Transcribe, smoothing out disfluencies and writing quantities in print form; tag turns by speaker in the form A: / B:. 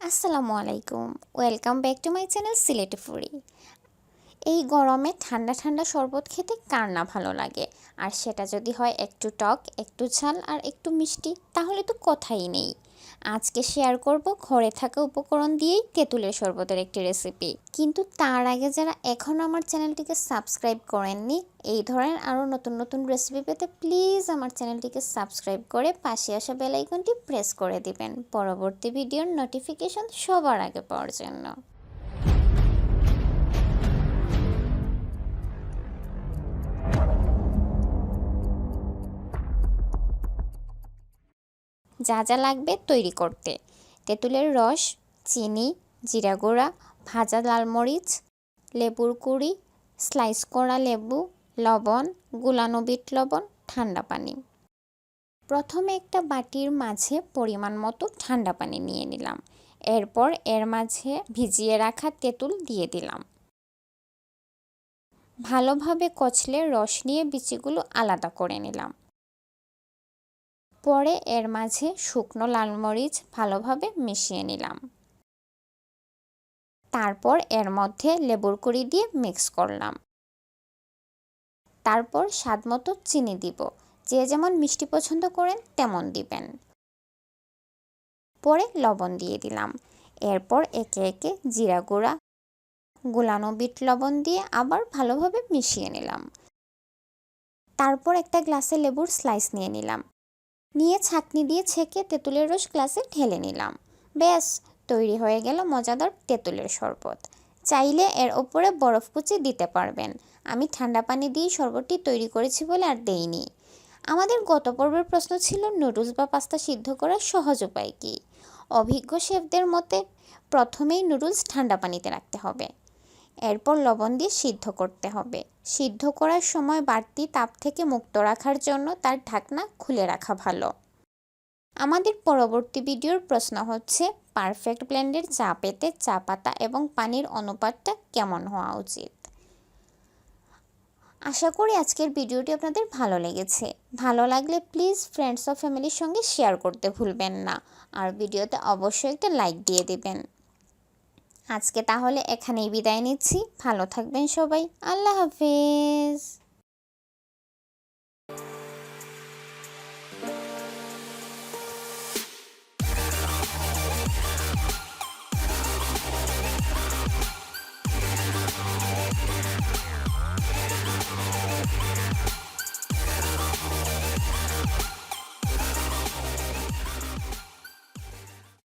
A: আসসালামু আলাইকুম, welcome back to my channel Sylheti foodie. এই গরমে ঠান্ডা ঠান্ডা শরবত খেতে কার না ভালো লাগে, আর সেটা যদি হয় একটু টক, একটু ঝাল আর একটু মিষ্টি, তাহলে তো কথাই নেই। আজকে শেয়ার করব ঘরে থাকা উপকরণ দিয়েই তেঁতুলের শরবতের একটি রেসিপি। কিন্তু তার আগে যারা এখনও আমার চ্যানেলটিকে সাবস্ক্রাইব করেননি, এই ধরনের আরও নতুন নতুন রেসিপি পেতে প্লিজ আমার চ্যানেলটিকে সাবস্ক্রাইব করে পাশে আসা বেল আইকনটি প্রেস করে দিবেন পরবর্তী ভিডিওর নোটিফিকেশন সবার আগে পাওয়ার জন্য। যা যা লাগবে তৈরি করতে: তেঁতুলের রস, চিনি, জিরা গুঁড়া, ভাজা লাল মরিচ, লেবুর কুঁড়ি, স্লাইস করা লেবু, লবণ, গুলানো বিট লবণ, ঠান্ডা পানি। প্রথমে একটা বাটির মাঝে পরিমাণ মতো ঠান্ডা পানি নিয়ে নিলাম। এরপর এর মাঝে ভিজিয়ে রাখা তেঁতুল দিয়ে দিলাম। ভালোভাবে কচলে রস নিয়ে বিচিগুলো আলাদা করে নিলাম। পরে এর মাঝে শুকনো লাল মরিচ ভালোভাবে মিশিয়ে নিলাম। তারপর এর মধ্যে লেবুর কুঁড়ি দিয়ে মিক্স করলাম। তারপর স্বাদমতো চিনি দিব, যে যেমন মিষ্টি পছন্দ করেন তেমন দিবেন। পরে লবণ দিয়ে দিলাম। এরপর একে একে জিরা গুঁড়া, গুলানো বিট লবণ দিয়ে আবার ভালোভাবে মিশিয়ে নিলাম। তারপর একটা গ্লাসে লেবুর স্লাইস নিয়ে ছাঁকনি দিয়ে ছেঁকে তেঁতুলের রস গ্লাসে ঢেলে নিলাম। ব্যাস, তৈরি হয়ে গেল মজাদার তেঁতুলের শরবত। চাইলে এর ওপরে বরফ কুচি দিতে পারবেন। আমি ঠান্ডা পানি দিয়ে শরবতটি তৈরি করেছি বলে আর দেইনি। আমাদের গত পর্বের প্রশ্ন ছিল নুডলস বা পাস্তা সিদ্ধ করার সহজ উপায় কী। অভিজ্ঞ শেফদের মতে প্রথমেই নুডলস ঠান্ডা পানিতে রাখতে হবে, এরপর লবণ দিয়ে সিদ্ধ করতে হবে। সিদ্ধ করার সময় বাড়তি তাপ থেকে মুক্ত রাখার জন্য তার ঢাকনা খুলে রাখা ভালো। আমাদের পরবর্তী ভিডিওর প্রশ্ন হচ্ছে, পারফেক্ট ব্লেন্ডের চা পেতে চা পাতা এবং পানির অনুপাতটা কেমন হওয়া উচিত। আশা করি আজকের ভিডিওটি আপনাদের ভালো লেগেছে। ভালো লাগলে প্লিজ ফ্রেন্ডস ও ফ্যামিলির সঙ্গে শেয়ার করতে ভুলবেন না, আর ভিডিওতে অবশ্যই একটা লাইক দিয়ে দেবেন। আজকে তাহলে এখানেই বিদায় নিচ্ছি। ভালো থাকবেন সবাই। আল্লাহ হাফেজ।